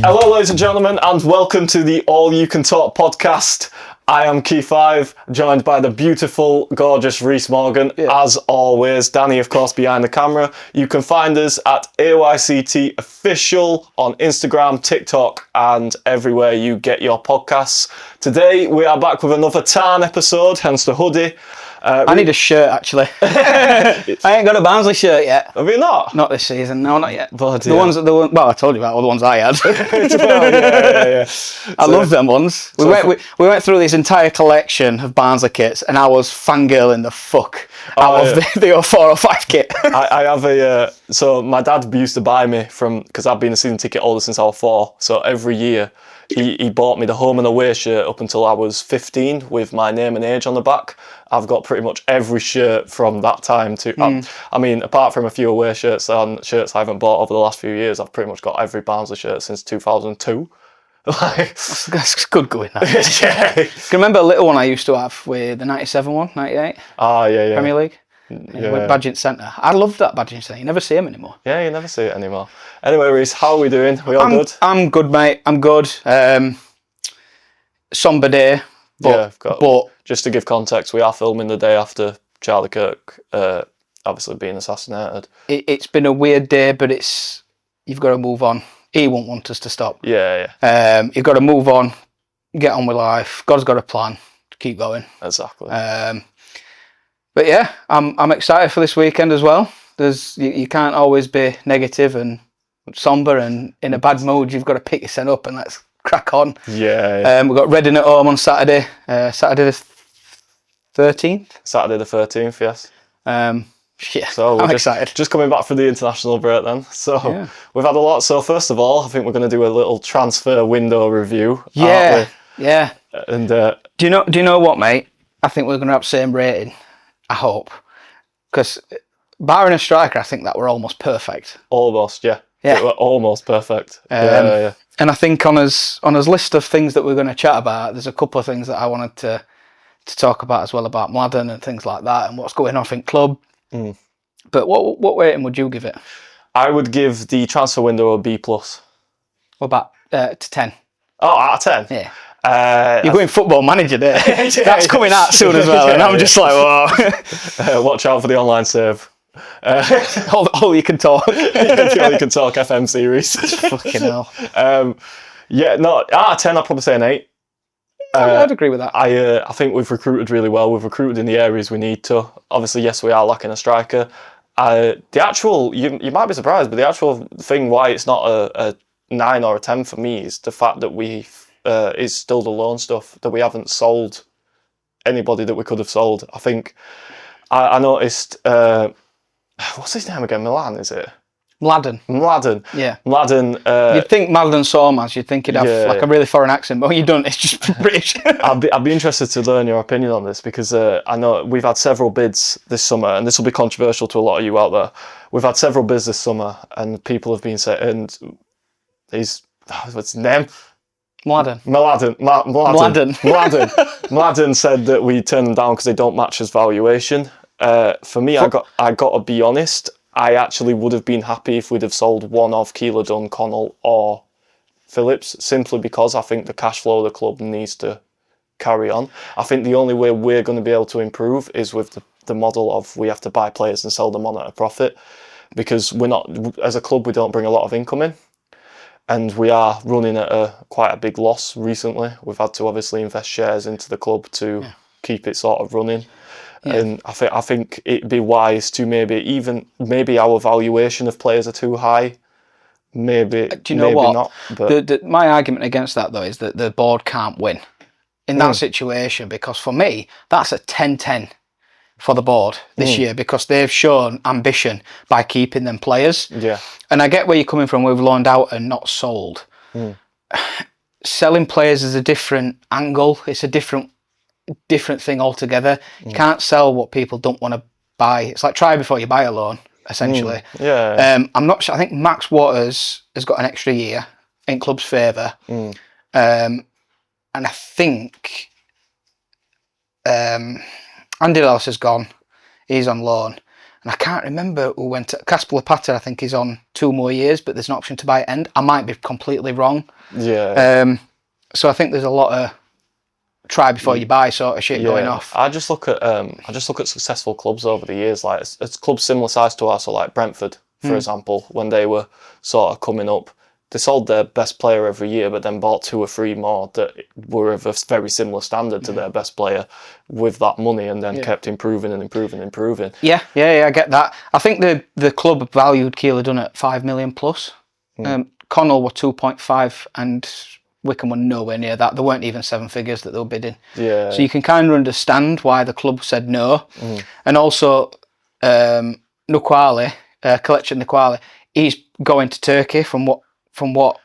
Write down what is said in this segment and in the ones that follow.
Hello, ladies and gentlemen, and welcome to the All You Can Talk podcast. I am Key5, joined by the beautiful, gorgeous Reese Morgan, as always. Danny, of course, behind the camera. You can find us at AYCT Official on Instagram, TikTok, and everywhere you get your podcasts. Today, we are back with another Tarn episode, hence the hoodie. I need a shirt, actually. I ain't got a Barnsley shirt yet. Have you not? Not this season, no, not yet. Bloody well, I told you about all the ones I had. yeah. I love them ones. We went through this entire collection of Barnsley kits, and I was fangirling the fuck out of the 405 kit. I have so my dad used to buy me because I've been a season ticket holder since I was 4, so every year he bought me the home and away shirt up until I was 15 with my name and age on the back. I've got pretty much every shirt from that time to, I mean, apart from a few away shirts and shirts I haven't bought over the last few years, I've pretty much got every Barnsley shirt since 2002. That's good going. That. Yeah. Can you remember a little one I used to have with the 97 one, 98? Oh, yeah. Premier League? Yeah. Badging Centre. I love that Badging Centre. You never see them anymore. Yeah, you never see it anymore. Anyway, Reece, how are we doing? We all good? I'm good, mate. I'm good. Somber day. But just to give context, we are filming the day after Charlie Kirk obviously being assassinated. It's been a weird day, but you've got to move on. He won't want us to stop. Yeah. You've got to move on, get on with life. God's got a plan to keep going. Exactly. But yeah, I'm excited for this weekend as well. You can't always be negative and somber and in a bad mood. You've got to pick yourself up and let's crack on. Yeah. We've got Reading at home on Saturday. Saturday the 13th. Saturday the 13th, yes. Yeah, so I'm excited. Just coming back from the international break then. So we've had a lot. So first of all, I think we're going to do a little transfer window review. Yeah. And do you know what, mate? I think we're going to have the same rating. I hope, because barring a striker, I think that we're almost perfect. Almost, yeah. We're almost perfect. And I think on his list of things that we're going to chat about, there's a couple of things that I wanted to talk about as well, about Mladen and things like that, and what's going on in club. But what rating would you give it? I would give the transfer window a B+. What about to 10? Oh, out of 10? Yeah. You're going Football Manager there. That's coming out soon as well, and I'm just like, whoa. Watch out for the online save. All you can talk. All you can talk FM series. Fucking hell. Out of 10, I'd probably say an 8. I'd agree with that. I think we've recruited really well. We've recruited in the areas we need to. Obviously, yes, we are lacking a striker. The actual, you might be surprised, but the actual thing why it's not a 9 or a 10 for me is the fact that is still the loan stuff, that we haven't sold anybody that we could have sold. I think I noticed, what's his name again? Milan, is it? Mladen. Yeah. Mladen. You'd think Mladen Sormaz, you'd think he'd have like a really foreign accent, but you don't, it's just British. I'd be interested to learn your opinion on this, because I know we've had several bids this summer, and this will be controversial to a lot of you out there. We've had several bids this summer, and people have been saying, and what's his name? Mladen said that we turned them down because they don't match his valuation. For me, I got to be honest, I actually would have been happy if we'd have sold one of Keeler, Dunn, Connell or Phillips, simply because I think the cash flow of the club needs to carry on. I think the only way we're going to be able to improve is with the model of we have to buy players and sell them on at a profit, because we're not, as a club, we don't bring a lot of income in. And we are running at quite a big loss recently. We've had to obviously invest shares into the club to keep it sort of running. Yeah. And I think it'd be wise to maybe our valuation of players are too high. Maybe, do you know maybe what? Not. But my argument against that, though, is that the board can't win in that situation, because for me, that's a 10-10 for the board this year, because they've shown ambition by keeping them players. Yeah. And I get where you're coming from. We've loaned out and not sold. Selling players is a different angle. It's a different thing altogether. You can't sell what people don't want to buy. It's like try before you buy a loan, essentially. I'm not sure. I think Max Waters has got an extra year in club's favour. And I think Andy Ellis has gone. He's on loan. and I can't remember who went to Kasper Pater. I think is on 2 more years, but there's an option to buy at end. I might be completely wrong. Yeah. So I think there's a lot of try before you buy sort of shit going off. I just look at successful clubs over the years, like it's clubs similar size to us, so like Brentford, for example, when they were sort of coming up, they sold their best player every year, but then bought 2 or 3 more that were of a very similar standard to their best player with that money, and then kept improving and improving and improving. Yeah, I get that. I think the club valued Keeler Dunn at 5 million plus. Connell were 2.5 and Wickham were nowhere near that. There weren't even 7 figures that they were bidding. Yeah. So you can kind of understand why the club said no. And also, Nukwali, Collection Nukwali, he's going to Turkey from what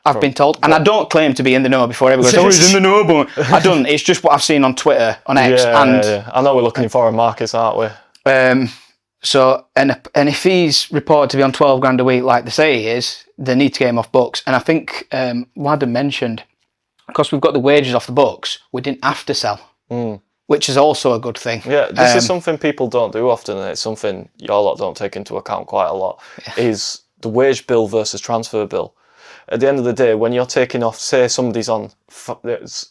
I've been told. And I don't claim to be in the know before everyone goes, he's in the know, but I don't. It's just what I've seen on Twitter, on X. I know we're looking in foreign markets, aren't we? So, and if he's reported to be on 12 grand a week like they say he is, they need to get him off books. And I think Wadden mentioned, because we've got the wages off the books, we didn't have to sell, which is also a good thing. Yeah, this is something people don't do often, and it's something your lot don't take into account quite a lot, is the wage bill versus transfer bill. At the end of the day, when you're taking off, say somebody's on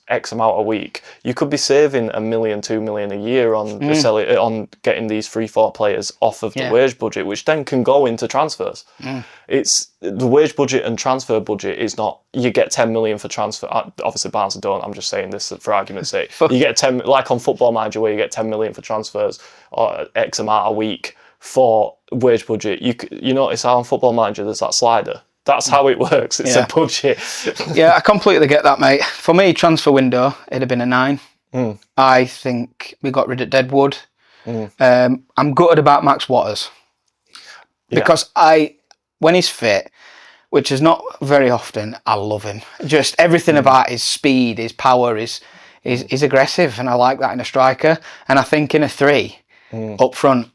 X amount a week, you could be saving $1 million, $2 million a year on getting these 3-4 players off of the wage budget, which then can go into transfers. It's the wage budget and transfer budget is not, you get 10 million for transfer. Obviously Barnsley don't, I'm just saying this for argument's sake. You get 10, like on Football Manager, where you get 10 million for transfers or X amount a week for wage budget. You notice how on Football Manager there's that slider. That's how it works. It's a budget. Yeah, I completely get that, mate. For me, transfer window, it'd have been a 9. I think we got rid of Deadwood. I'm gutted about Max Waters. Because when he's fit, which is not very often, I love him. Just everything about his speed, his power, he's aggressive, and I like that in a striker. And I think in a 3, up front,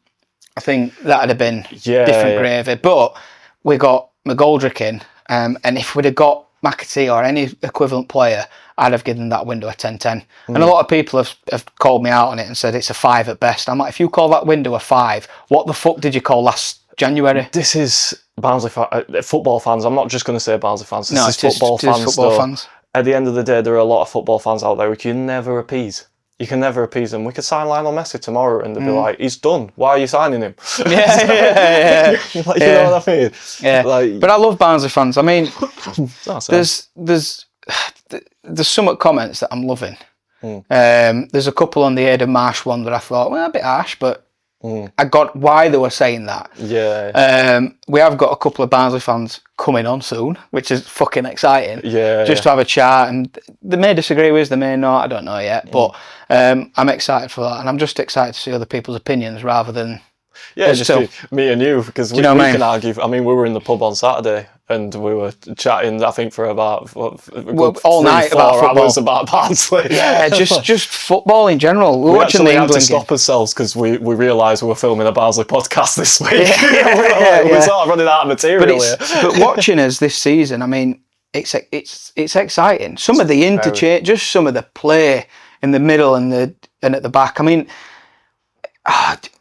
I think that'd have been different gravy. But we got McGoldrick in, and if we'd have got McAtee or any equivalent player, I'd have given that window a 10-10. And a lot of people have called me out on it and said it's a 5 at best. I'm like, if you call that window a 5, what the fuck did you call last January? This is Barnsley football fans. I'm not just going to say Barnsley fans. This is football fans. At the end of the day, there are a lot of football fans out there who you never appease. You can never appease them. We could sign Lionel Messi tomorrow and they'll be like, he's done. Why are you signing him? Yeah. You know what I mean? Yeah. But I love Barnsley fans. I mean, there's some comments that I'm loving. There's a couple on the Aidan Marsh one that I thought, well, a bit harsh, but I got why they were saying that. We have got a couple of Barnsley fans coming on soon, which is fucking exciting. To have a chat, and they may disagree with us, they may not, I don't know yet, but I'm excited for that, and I'm just excited to see other people's opinions rather than just me and you, because we can argue. I mean, we were in the pub on Saturday and we were chatting, I think, for about all night about football. Hours about Barnsley. Yeah, just football in general. We watching the England had to stop ourselves because we realised we were filming a Barnsley podcast this week. We're sort of running out of material here. But watching us this season, I mean, it's exciting. Some of the interchange, just some of the play in the middle and at the back. I mean,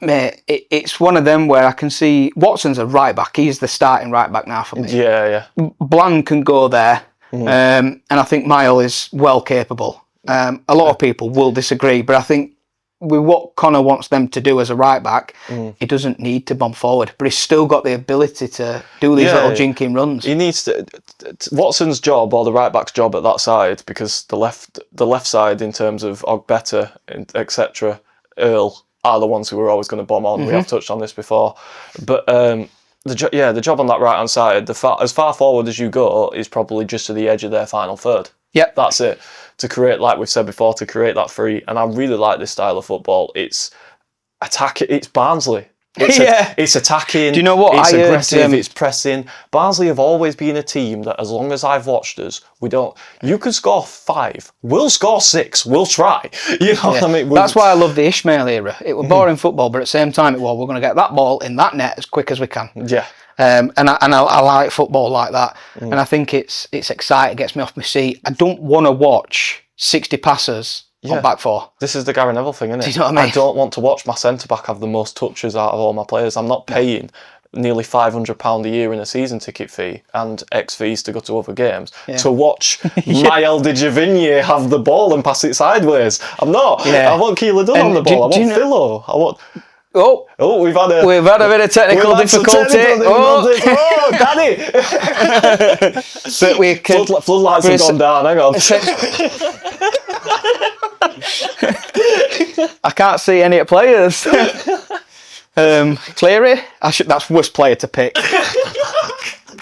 mate, it's one of them where I can see Watson's a right back. He's the starting right back now for me. Bland can go there, and I think Mile is well capable. A lot of people will disagree, but I think with what Connor wants them to do as a right back, he doesn't need to bomb forward, but he's still got the ability to do these little jinking runs. He needs to. Watson's job, or the right back's job at that side, because the left side in terms of Ogbeta, etc., Earl, are the ones who are always going to bomb on. We have touched on this before, but the job on that right hand side, as far forward as you go, is probably just to the edge of their final third. That's it. To create, like we've said before, to create that free. And I really like this style of football. It's attacking. It's Barnsley. It's attacking. Do you know what? It's aggressive. It's pressing. Barnsley have always been a team that, as long as I've watched us, we don't. You can score 5. We'll score 6. We'll try. You know what I mean? That's why I love the Ishmael era. It was boring football, but at the same time, we're going to get that ball in that net as quick as we can. And I like football like that, and I think it's exciting. It gets me off my seat. I don't want to watch 60 passers on back four. This is the Gary Neville thing, isn't it? Do you know what I mean? I don't want to watch my centre-back have the most touches out of all my players. I'm not paying nearly £500 a year in a season ticket fee and X fees to go to other games to watch Mael de Javigne have the ball and pass it sideways. I'm not. Yeah. I want Keeler Dunn on the ball. I want Philo. I want... Oh, we've had a bit of technical difficulty. Oh, Danny! But we can... Floodlights have gone down. Hang on. I can't see any players. Cleary? That's worst player to pick.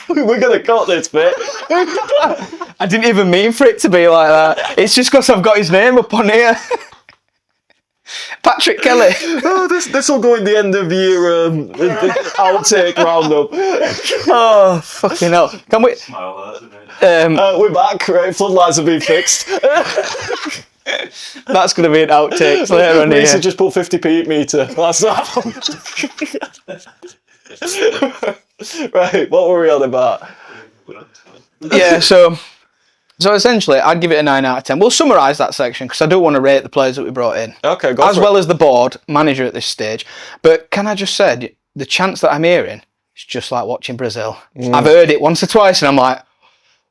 We're going to cut this bit. I didn't even mean for it to be like that. It's just because I've got his name up on here. Patrick Kelly. Oh, this will go in the end of year outtake roundup. Oh, fucking hell. Can we... We're back, right? Floodlights have been fixed. That's going to be an outtake later on here. Just put 50p meter. That's that. Right, what were we on about? Yeah, so essentially, I'd give it a 9 out of 10. We'll summarise that section because I do want to rate the players that we brought in. Okay, go as well as the board, manager at this stage. But can I just say, the chants that I'm hearing, it's just like watching Brazil. I've heard it once or twice and I'm like,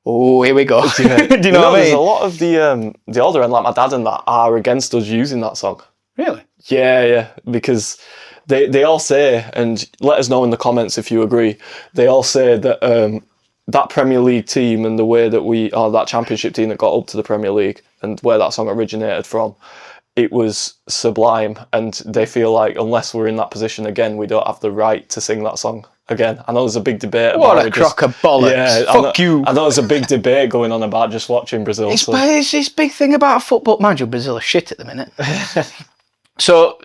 oh, here we go. Do you know what I mean? There's a lot of the older end, like my dad and that, are against us using that song. Really? Yeah, because they all say, and let us know in the comments if you agree, they all say that that Premier League team and the way that that Championship team that got up to the Premier League and where that song originated from, it was sublime, and they feel like unless we're in that position again, we don't have the right to sing that song again. I know there's a big debate about what a crock of bollocks. Yeah, Fuck you. I know there's a big debate going on about just watching Brazil. It's this big thing about football. Mind you, Brazil are shit at the minute. So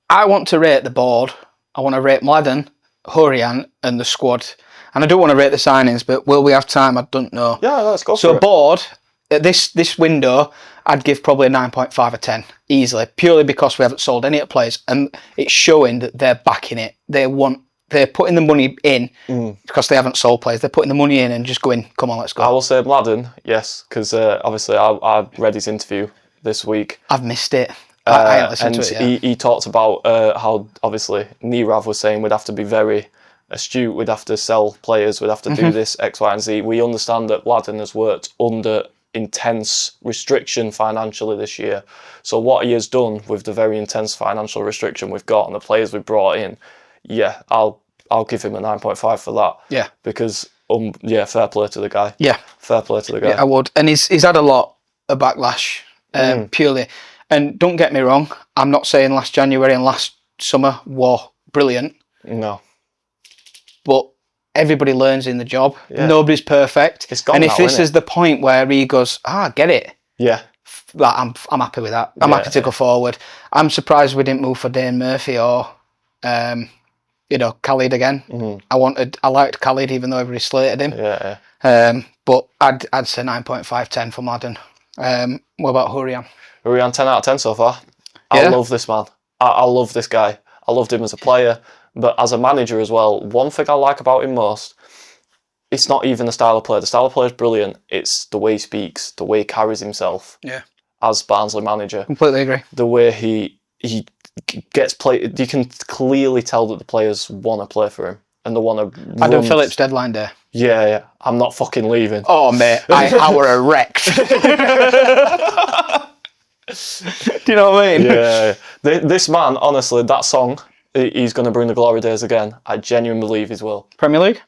I want to rate the board. I want to rate Mladen, Horian and the squad. And I do want to rate the signings, but will we have time? I don't know. Yeah, let's go for it. So board, at this window, I'd give probably a 9.5 or 10, easily, purely because we haven't sold any players, and it's showing that they're backing it. They're putting the money in because they haven't sold players. They're putting the money in and just going, come on, let's go. I will say Mladen, yes, because obviously I read his interview this week. I've missed it. I haven't listened to it yet. He talked about how obviously Nirav was saying we'd have to be very astute, we'd have to sell players, we'd have to do this X, Y and Z. We understand that Mladen has worked under intense restriction financially this year. So what he has done with the very intense financial restriction we've got and the players we've brought in, yeah, I'll give him a 9.5 for that. Yeah. Because fair play to the guy. Yeah. Fair play to the guy. Yeah, I would. And he's had a lot of backlash, purely. And don't get me wrong, I'm not saying last January and last summer were brilliant. No. But everybody learns in the job. Yeah. Nobody's perfect. It's gone and if now, this is the point where he goes, get it. Yeah. I'm happy with that. I'm happy to go forward. I'm surprised we didn't move for Dane Murphy or Khalid again. I liked Khalid even though everybody slated him. Yeah. But I'd say 9.5, 10 for Mladen. What about Hurian? Hurian, 10 out of 10 so far. I love this man. I love this guy. I loved him as a player, but as a manager as well. One thing I like about him most, it's not even the style of play. The style of play is brilliant. It's the way he speaks, the way he carries himself. Yeah. As Barnsley manager. Completely agree. The way he gets played, you can clearly tell that the players want to play for him and they want to run. Adam Phillips deadline day. Yeah. I'm not fucking leaving. Oh, mate. I were erect. Do you know what I mean? Yeah. This man, honestly, that song, he's going to bring the glory days again. I genuinely believe he will. Premier League?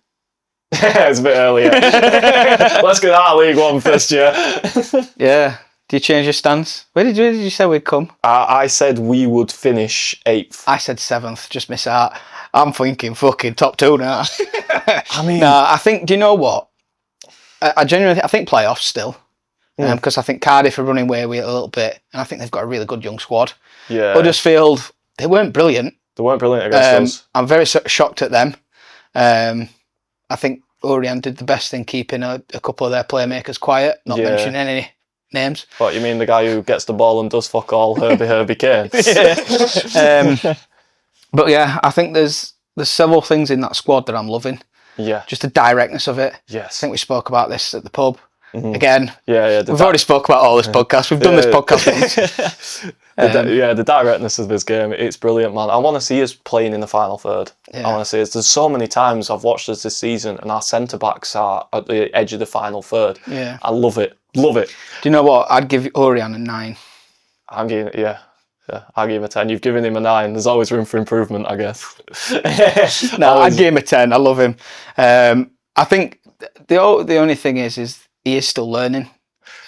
It's a bit earlier. Let's get our League One first, yeah. Yeah. Do you change your stance? Where did you say we'd come? I said we would finish 8th. I said 7th, just miss out. I'm thinking fucking top 2 now. I mean... No, I think, do you know what? I genuinely think playoffs still. Because I think Cardiff are running away with it a little bit, and I think they've got a really good young squad. Yeah. Huddersfield, they weren't brilliant. They weren't brilliant against us. I'm very shocked at them. I think Orion did the best in keeping a couple of their playmakers quiet, not mentioning any names. What, you mean the guy who gets the ball and does fuck all, Herbie Kane? But yeah, I think there's several things in that squad that I'm loving. Yeah. Just the directness of it. Yes. I think we spoke about this at the pub. Again, Yeah, we've already spoke about all this podcast. We've done this podcast once. The directness of this game, it's brilliant, man. I want to see us playing in the final third. Yeah. I want to see us. There's so many times I've watched us this season and our centre-backs are at the edge of the final third. Yeah. I love it. Love it. Do you know what? I'd give Orion a 9. I'm giving, yeah, I'll give him a 10. You've given him a 9. There's always room for improvement, I guess. No, I'd give him a 10. I love him. I think the only thing is he is still learning.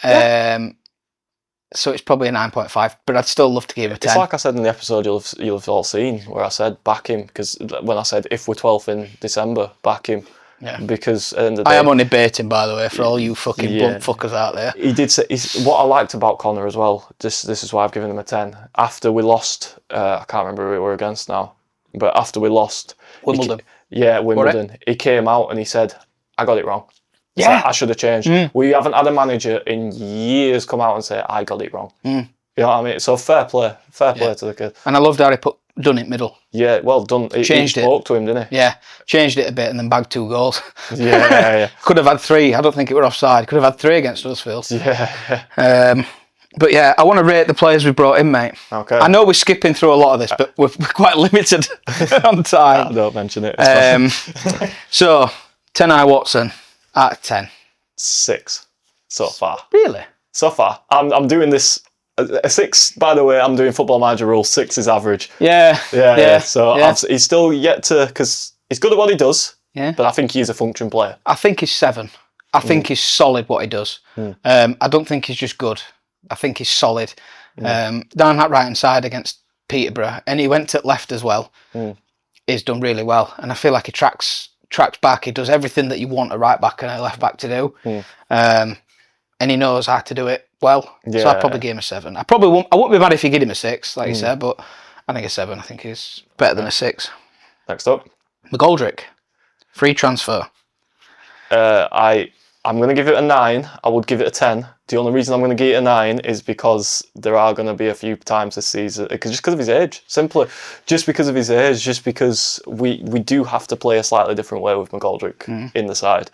So it's probably a 9.5, but I'd still love to give him a 10. It's like I said in the episode you'll have all seen, where I said back him, because when I said if we're 12th in December, back him. Yeah. Because at the end of the day, I am only baiting, by the way, for all you fucking blunt fuckers out there. He did say, what I liked about Connor as well, this is why I've given him a 10. After we lost, I can't remember who we were against now, but after we lost... Wimbledon. Wimbledon. He came out and he said, I got it wrong. Yeah. I should have changed. We haven't had a manager in years come out and say, I got it wrong. You know what I mean? So fair play to the kid. And I loved how he done it middle. Yeah, well done. He spoke to him, didn't he? Yeah, changed it a bit and then bagged 2 goals. Yeah. Could have had 3. I don't think it were offside. Could have had 3 against Huddersfield. Yeah. But yeah, I want to rate the players we brought in, mate. Okay. I know we're skipping through a lot of this, but we're quite limited on time. Don't mention it. So, 10i Watson out of 10. 6 so far. Really? So far. I'm doing this... A 6, by the way, I'm doing Football Manager rule. 6 is average. Yeah. So he's still yet to... Because he's good at what he does, but I think he's a function player. I think he's 7. I think he's solid what he does. I don't think he's just good. I think he's solid. Down that right-hand side against Peterborough, and he went to left as well. He's done really well. And I feel like he tracks back. He does everything that you want a right-back and a left-back to do. And he knows how to do it well. So I'd probably give him a 7. I wouldn't be mad if you give him a 6, like you said, but I think a 7 I think is better than a 6. Next up. McGoldrick. Free transfer. I'm going to give it a 9. I would give it a 10. The only reason I'm going to give it a 9 is because there are going to be a few times this season, just because of his age, simply. Just because of his age, just because we do have to play a slightly different way with McGoldrick in the side.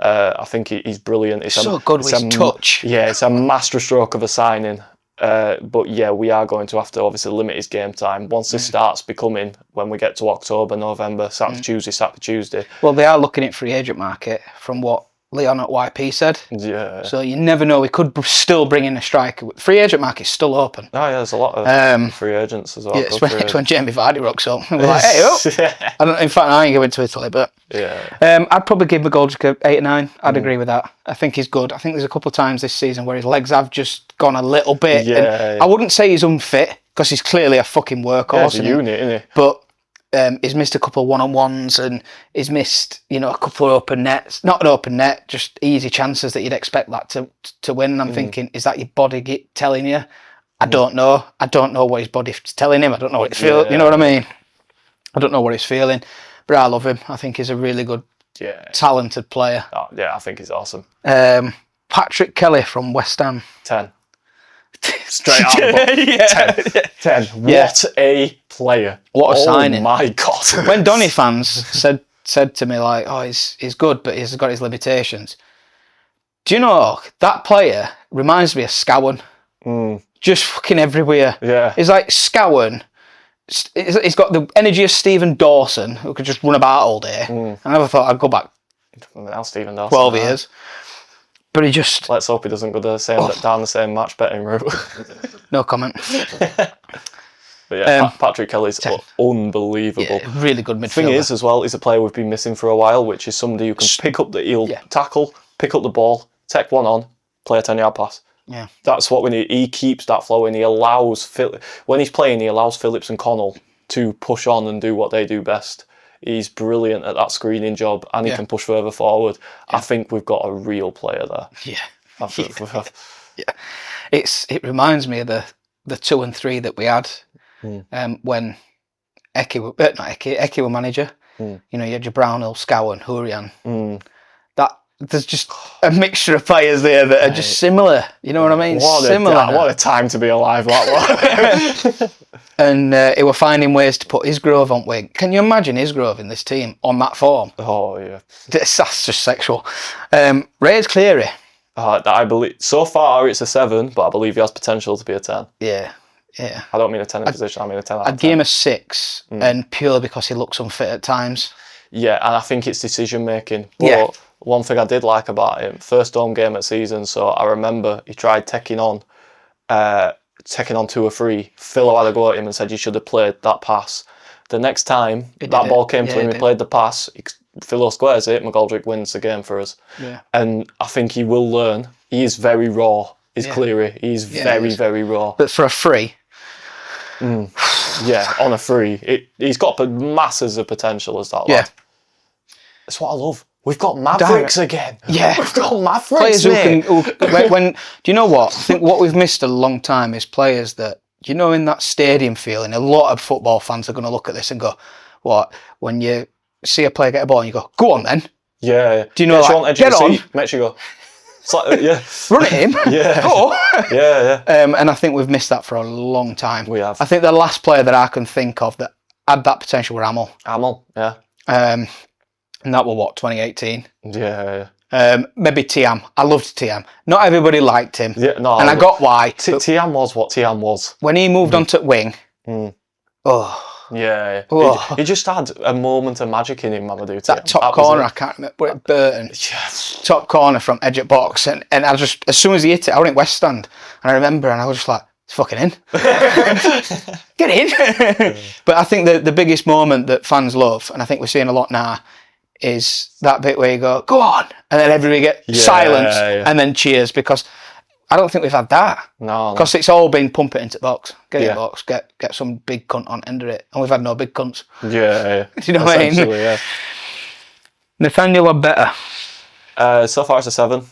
I think he's brilliant. It's so good with his touch. Yeah, it's a masterstroke of a signing. But yeah, we are going to have to obviously limit his game time. Once this starts becoming, when we get to October, November, Saturday, Tuesday. Well, they are looking at free agent market from what Leon at YP said. Yeah. So you never know. We could still bring in a striker. Free agent market's still open. Oh yeah, there's a lot of free agents as well. Yeah, it's when Jamie Vardy rocks up. We're like, hey, in fact, I ain't going to Italy, but I'd probably give McGoldrick a 8 or 9. I'd agree with that. I think he's good. I think there's a couple of times this season where his legs have just gone a little bit. I wouldn't say he's unfit because he's clearly a fucking workhorse. He's a unit, isn't he? But he's missed a couple of one-on-ones and he's missed, a couple of open nets. Not an open net, just easy chances that you'd expect that to win. And I'm thinking, is that your body telling you? I don't know. I don't know what his body's telling him. I don't know what he's feeling. You know what I mean? I don't know what he's feeling. But I love him. I think he's a really good, talented player. Oh, yeah, I think he's awesome. Patrick Kelly from West Ham. 10. Straight out of the book. 10. What a player. What a signing. Oh my God. When Donny fans said to me like, oh, he's good, but he's got his limitations. Do you know, that player reminds me of Scowen. Just fucking everywhere. Yeah. He's like Scowen. He's got the energy of Stephen Dawson, who could just run about all day. I never thought I'd go back Stephen Dawson, 12 years. But he just... Let's hope he doesn't go down the same match betting route. No comment. But yeah, Patrick Kelly's unbelievable. Yeah, really good midfielder. The thing is, as well, he's a player we've been missing for a while, which is somebody who can pick up he'll tackle, pick up the ball, take one on, play a 10-yard pass. Yeah. That's what we need. He keeps that flowing. He allows... When he's playing, he allows Phillips and Connell to push on and do what they do best. He's brilliant at that screening job and he can push further forward. Yeah. I think we've got a real player there. Yeah. It reminds me of the 2 and 3 that we had when Eki were manager. You had your Brownhill, Scowen, Hurian. There's just a mixture of players there that are just similar. You know what I mean? What a time to be alive that was. And he were finding ways to put Isgrove on wing. Can you imagine Isgrove in this team on that form? Oh, yeah. That's just sexual. Ray's Cleary. I believe so far it's a 7, but I believe he has potential to be a 10. Yeah. I don't mean a 10 in position. I mean a 10 out of 10. I'd give him a 6, and purely because he looks unfit at times. Yeah, and I think it's decision making. But one thing I did like about him, first home game at season, so I remember he tried taking on 2 or 3. Phil had a go at him and said you should have played that pass. The next time that ball came to him, he played the pass. Philo squares it. McGoldrick wins the game for us. Yeah. And I think he will learn. He is very raw. He's Cleary. He's very, very raw. But for a free. Yeah, on a free. He's got masses of potential as that lad. That's what I love. We've got Mavericks again. Yeah. We've got Mavericks, players do you know what? I think what we've missed a long time is players that, you know, in that stadium feeling, a lot of football fans are going to look at this and go, what? When you see a player get a ball and you go, go on then. Yeah. Do you know, get on. Makes you go. It's like, run at him. Yeah. Go. Yeah. And I think we've missed that for a long time. We have. I think the last player that I can think of that had that potential were Amel. Yeah. And that was 2018. Yeah. Maybe Tiam. I loved Tiam. Not everybody liked him. Yeah, no. And I got why. Tiam was what Tiam was. When he moved on to wing. Yeah. He just had a moment of magic in him, Mamadou Tiam. That top corner, I can't remember, Burton. Yes. Top corner from edge of box. And I just, as soon as he hit it, I went in West Stand. And I remember, and I was just like, it's fucking in. Get in. But I think the biggest moment that fans love, and I think we're seeing a lot now, is that bit where you go on, and then everybody gets silence and then cheers, because I don't think we've had that. No. Because it's all been pump it into the box, get in the box, get some big cunt on end of it, and we've had no big cunts. Yeah. Do you know what I mean? Yeah. Nathaniel or better? So far it's a 7.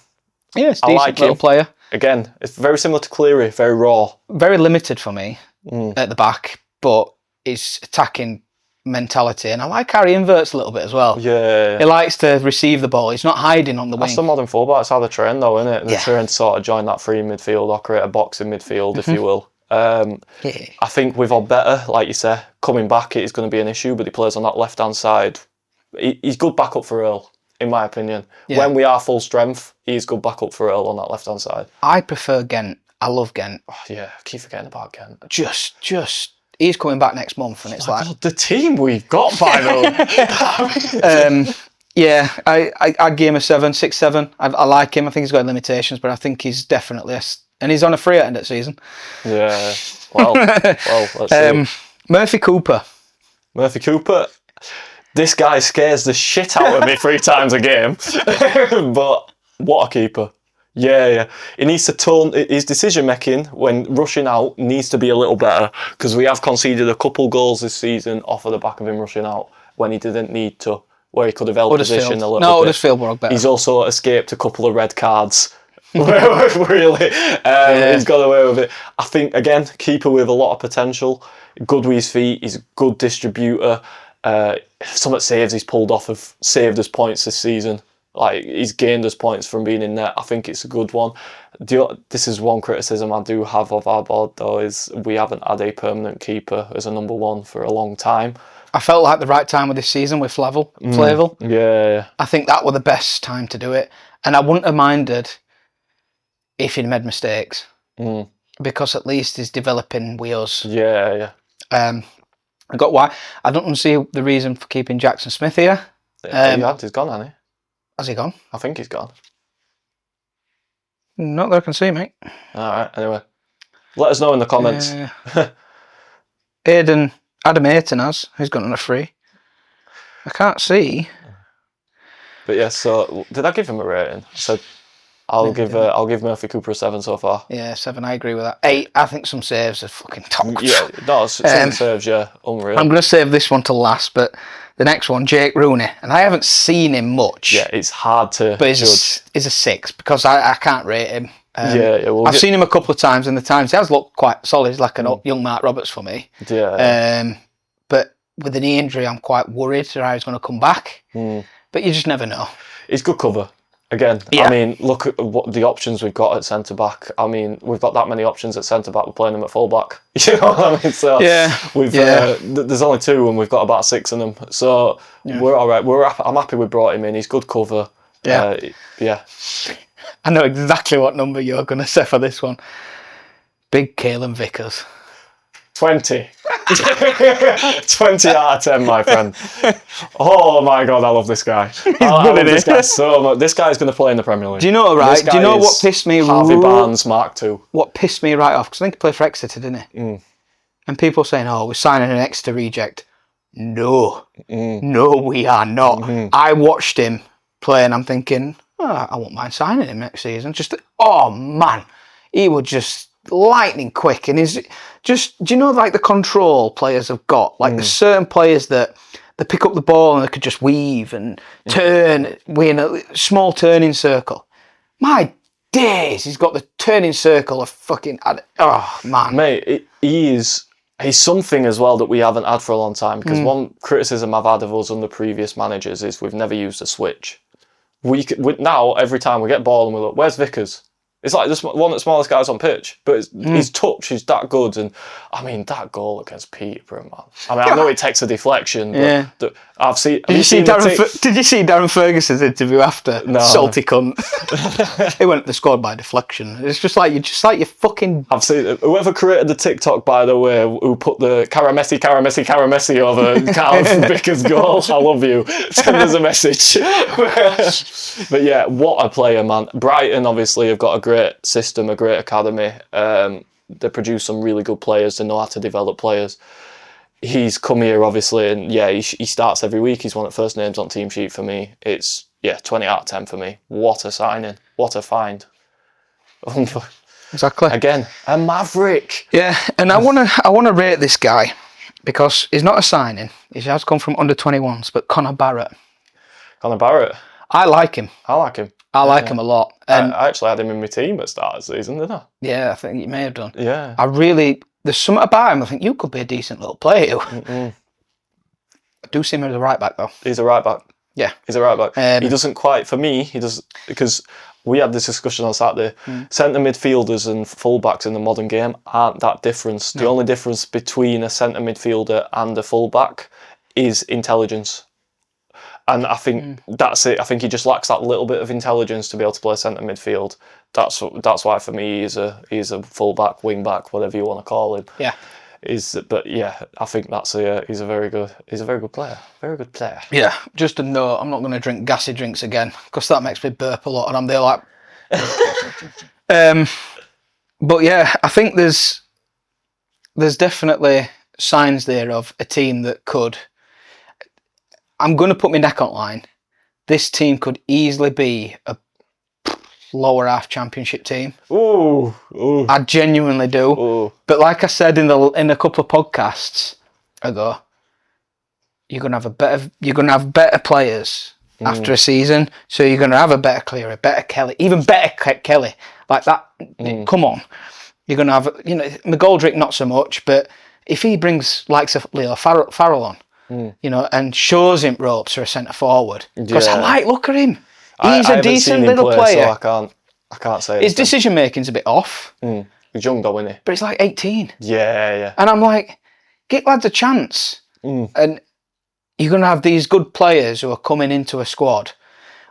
Yeah, it's a decent little player. Again, it's very similar to Cleary, very raw. Very limited for me at the back, but his attacking mentality, and I like how he inverts a little bit as well. Yeah. He likes to receive the ball. He's not hiding on the wing. That's the modern fullback. That's how they train, though, isn't it? They train to sort of join that free midfield or create a box in midfield, if you will. I think with better, like you say, coming back, it is going to be an issue, but he plays on that left-hand side. He's good backup for Earl, in my opinion. Yeah. When we are full strength, he's good backup for Earl on that left-hand side. I prefer Gent. I love Gent. Oh, yeah, I keep forgetting about Gent. Just he's coming back next month, and it's like... God, the team we've got by the yeah, I'd give him a 7, 6, 7. I like him. I think he's got limitations, but I think he's definitely and he's on a free at end of season. Yeah. Well, let's see. Murphy Cooper. This guy scares the shit out of me 3 times a game. But what a keeper. Yeah. He needs to tone his decision making when rushing out needs to be a little better, because we have conceded a couple goals this season off of the back of him rushing out when he didn't need to, where he could have held position a little bit. No, Huddersfield were better. He's also escaped a couple of red cards. Really, he's got away with it. I think again, keeper with a lot of potential, good with his feet. He's a good distributor. Some saves he's pulled off have saved us points this season. Like, he's gained us points from being in net. I think it's a good one. This is one criticism I do have of our board, though, is we haven't had a permanent keeper as a number 1 for a long time. I felt like the right time with this season with Flavel. Yeah. I think that was the best time to do it. And I wouldn't have minded if he'd made mistakes. Because at least he's developing wheels. Yeah. I got why. I don't see the reason for keeping Jackson Smith here. He's gone, hasn't he? Has he gone? I think he's gone. Not that I can see, mate. Alright, anyway. Let us know in the comments. Adam Ayton who's gone on a free. I can't see. But yeah, so did I give him a rating? I said I'll give Murphy Cooper a 7 so far. Yeah, 7, I agree with that. 8, I think some saves are fucking top. Yeah, no, some saves, yeah, unreal. I'm going to save this one to last, but the next one, Jake Rooney, and I haven't seen him much. Yeah, it's hard to judge. He's a 6, because I can't rate him. I've seen him a couple of times, and the times he has looked quite solid. He's like a young Mark Roberts for me. Yeah. But with the knee injury, I'm quite worried how he's going to come back. But you just never know. He's good cover. Again, I mean, look at what the options we've got at centre back. I mean, we've got that many options at centre back. We're playing them at full back. You know what I mean? So there's only 2, and we've got about 6 of them. So we're all right. I'm happy we brought him in. He's good cover. Yeah. I know exactly what number you're going to say for this one. Big Caelan Vickers. 20. 20 out of 10, my friend. Oh my God, I love this guy. I love this guy so much. This guy's going to play in the Premier League. Do you know, right? Do you know what pissed me? Harvey Barnes, Mark II. What pissed me right off? Because I think he played for Exeter, didn't he? And people saying, "Oh, we're signing an Exeter reject." No, we are not. I watched him play, and I'm thinking, I won't mind signing him next season. Oh man, he was just lightning quick, and is just. Do you know like the control players have got? Like there's certain players that they pick up the ball and they could just weave and turn, in a small turning circle. My days, he's got the turning circle of fucking. Oh man, mate, he's something as well that we haven't had for a long time. Because one criticism I've had of us under previous managers is we've never used a switch. Now every time we get ball and we look, where's Vickers? It's like one of the smallest guys on pitch, but his touch is that good. And I mean, that goal against Peterborough, man. I mean, I know it takes a deflection, but I've seen. Did you see Darren Ferguson's interview after? No. Salty cunt. They scored by deflection. It's just like you fucking. I've seen whoever created the TikTok, by the way, who put the Cara Messi over Carl Vickers' goal. I love you. Send us a message. But yeah, what a player, man. Brighton obviously have got a great system, a great academy. They produce some really good players. They know how to develop players. He's come here obviously, and yeah, he starts every week. He's one of the first names on team sheet for me. It's 20 out of 10 for me. What a signing! What a find! Exactly. Again, a maverick. Yeah, and I wanna rate this guy because he's not a signing. He has come from under 21s, but Connor Barrett. I like him. I like him a lot. And I actually had him in my team at the start of the season, didn't I? Yeah, I think you may have done. Yeah. There's something about him. I think you could be a decent little player. I do see him as a right back though. He's a right back. Yeah, he's a right back. He doesn't quite, for me, he does, because we had this discussion on Saturday. Centre midfielders and fullbacks in the modern game aren't that different. No. The only difference between a centre midfielder and a fullback is intelligence. And I think that's it. I think he just lacks that little bit of intelligence to be able to play centre midfield. That's why for me he's a fullback, wing back, whatever you want to call him. Yeah. But yeah, I think he's a very good player. Very good player. Yeah. Just a note, I'm not going to drink gassy drinks again because that makes me burp a lot, and I'm there like. But yeah, I think there's definitely signs there of a team that could. I'm going to put my neck on line. This team could easily be a lower half championship team. Ooh. I genuinely do. Ooh. But like I said in a couple of podcasts ago, you're going to have better players after a season. So you're going to have a better Cleary, better Kelly, even better Kelly. Like that. Come on. You're going to have, McGoldrick not so much, but if he brings likes of Leo Farrell on, and shows him ropes for a centre forward. Because I look at him. He's a decent little player. So I can't say his decision making's a bit off. He's young though, isn't he? But he's like 18. Yeah. And I'm like, give lads a chance. And you're going to have these good players who are coming into a squad.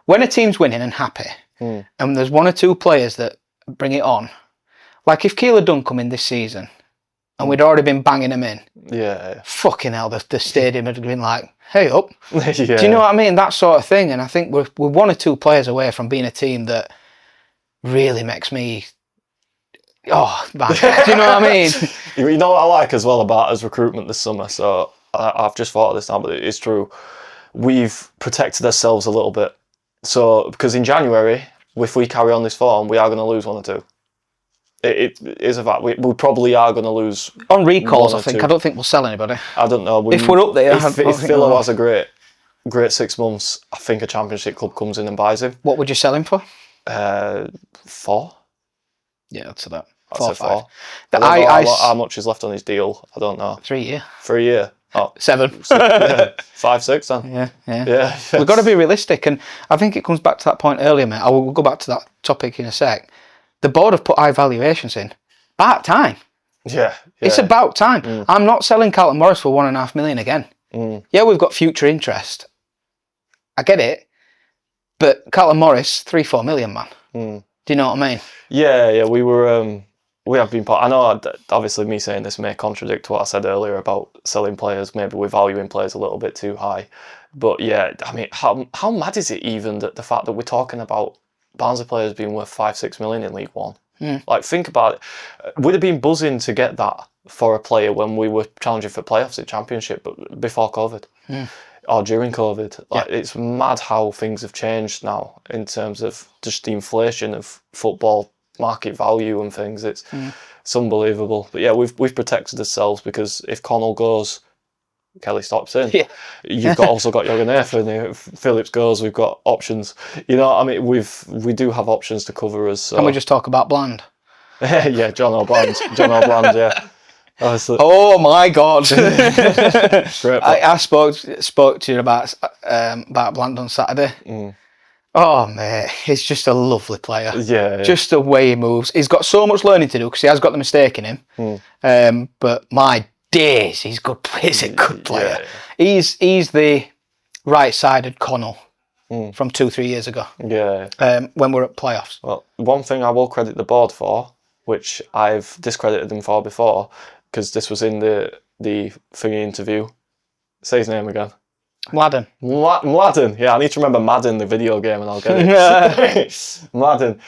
When a team's winning and happy, and there's one or two players that bring it on, like if Keeler Dunn come in this season, and we'd already been banging him in. Yeah. Fucking hell, the stadium had been like, hey up. Yeah. Do you know what I mean? That sort of thing. And I think we're one or two players away from being a team that really makes me... Oh, man. Do you know what I mean? You know what I like as well about us recruitment this summer? So I've just thought of this now, but it is true. We've protected ourselves a little bit. So, because in January, if we carry on this form, we are going to lose one or two. It is a fact. We probably are going to lose on recalls. I think. I don't think we'll sell anybody. I don't know. If we're up there, if Philo has a great 6 months, I think a Championship club comes in and buys him. What would you sell him for? 4. Yeah, I'd say that. I'd say 4. How much is left on his deal? I don't know. 3 year. 3 year. Oh, 7. 5, 6 then. Yeah. We've got to be realistic, and I think it comes back to that point earlier, mate. I will go back to that topic in a sec. The board have put high valuations in. About time. Yeah. It's about time. I'm not selling Carlton Morris for $1.5 million again. Yeah, we've got future interest. I get it. But Carlton Morris, 3-4 million, man. Do you know what I mean? Yeah, we were. We have been part. I know, obviously, me saying this may contradict what I said earlier about selling players. Maybe we're valuing players a little bit too high. But yeah, I mean, how mad is it even that the fact that we're talking about Barnsley players being worth 5-6 million in League One? Like, think about it. We'd have been buzzing to get that for a player when we were challenging for playoffs at Championship, but before COVID or during COVID. Like, it's mad how things have changed now in terms of just the inflation of football market value and things. It's unbelievable. But yeah, we've protected ourselves because if Connell goes, Kelly stops in. Yeah. You've also got Jorgen Effen. If Phillips goes, we've got options. You know, I mean, we do have options to cover us. So. Can we just talk about Bland? Yeah, John O'Bland. Yeah. Honestly. Oh my God! Great. I spoke to you about Bland on Saturday. Oh mate, he's just a lovely player. Yeah. Just the way he moves. He's got so much learning to do because he has got the mistake in him. But my days, he's good. He's a good player. Yeah. He's the right-sided Connell from 2-3 years ago. Yeah. When we're at playoffs. Well, one thing I will credit the board for, which I've discredited them for before, because this was in the thingy interview. Say his name again. Mladen. Mladen. Yeah, I need to remember Madden, the video game, and I'll get it. Mladen.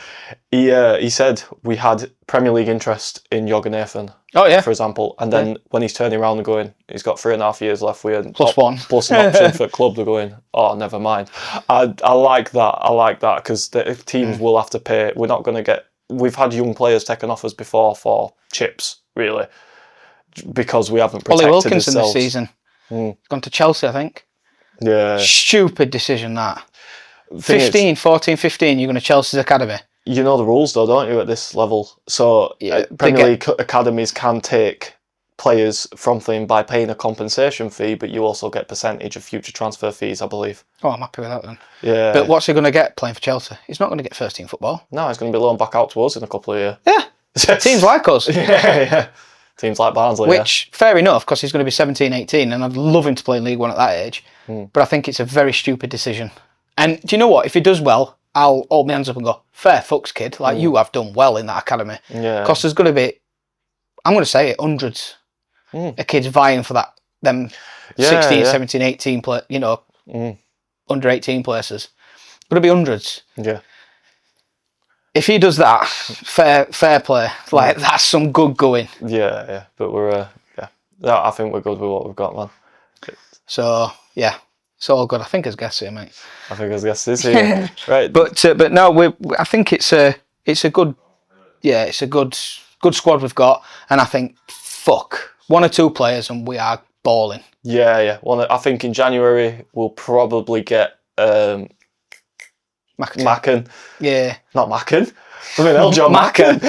He said we had Premier League interest in Jorgen Effen. Oh yeah. For example, and then when he's turning around and going, he's got 3.5 years left. We had +1 plus an option for club. They're going, oh, never mind. I like that. I like that because the teams will have to pay. We're not going to get. We've had young players taken offers before for chips, really, because we haven't protected Ollie Wilkinson ourselves. this season. Gone to Chelsea, I think. Yeah. Stupid decision that. 14, 15, you're going to Chelsea's academy. You know the rules though, don't you, at this level? So Premier League academies can take players from them by paying a compensation fee, but you also get percentage of future transfer fees, I believe. Oh, I'm happy with that then. Yeah. But what's he going to get playing for Chelsea? He's not going to get first team football. No, he's going to be loaned back out to us in a couple of years. Yeah. Teams like us. Yeah. Teams like Barnsley. Which, fair enough, because he's going to be 17, 18, and I'd love him to play in League One at that age. But I think it's a very stupid decision. And do you know what? If he does well, I'll hold my hands up and go, fair fucks, kid. Like, you have done well in that academy. Yeah. Because there's going to be, I'm going to say it, hundreds of kids vying for that, them 16, 17, 18, under 18 places. Going to be hundreds. Yeah. If he does that, fair play. Like, that's some good going. Yeah. But we're, I think we're good with what we've got, man. So, yeah. It's all good. I think as guests here, mate. I think as guests is here. Right. But no, I think it's a good squad we've got, and I think one or two players and we are balling. Yeah. I think in January we'll probably get Macken. Yeah. Not Macken. I mean, John Macken.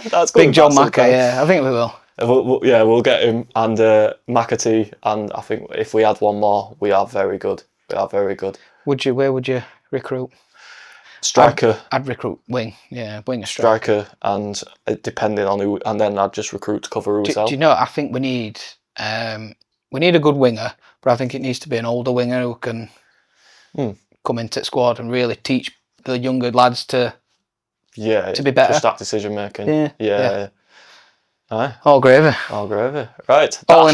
That's good. Big John Macken. Yeah, I think we will. We'll get him and McAtee, and I think if we add one more, we are very good. Where would you recruit? Striker. I'd recruit wing. Yeah, wing or striker, and depending on who, and then I'd just recruit to cover who's out. Do you know? I think we need a good winger, but I think it needs to be an older winger who can come into the squad and really teach the younger lads to be better. Just that decision making. Yeah. Aye. All gravy. Right. That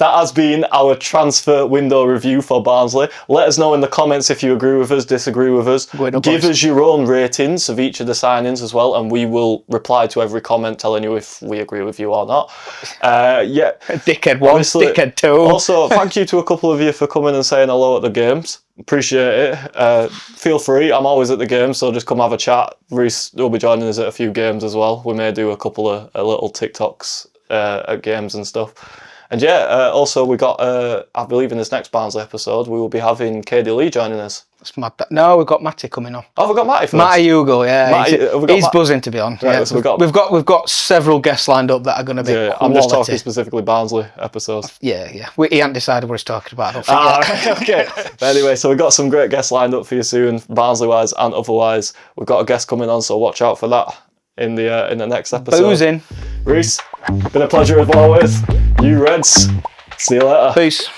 has been our transfer window review for Barnsley. Let us know in the comments if you agree with us, disagree with us. Give us your own ratings of each of the signings as well, and we will reply to every comment telling you if we agree with you or not. Dickhead 1, dickhead 2. Also, thank you to a couple of you for coming and saying hello at the games. Appreciate it. Feel free. I'm always at the games, so just come have a chat. Reece will be joining us at a few games as well. We may do a couple of little TikToks at games and stuff. And also we got, I believe in this next Barnsley episode, we will be having KD Lee joining us. That's mad. No, we've got Matty coming on. Oh, we've got Matty first? Matty Hugo, yeah. He's buzzing to be on. Right, yeah. So we've got several guests lined up that are going to be quality. I'm just talking specifically Barnsley episodes. Yeah. He hasn't decided what he's talking about, I don't think yet. Okay. But anyway, so we've got some great guests lined up for you soon, Barnsley-wise and otherwise. We've got a guest coming on, so watch out for that in the next episode. Boozing. Reece, been a pleasure as always. You Reds. See you later. Peace.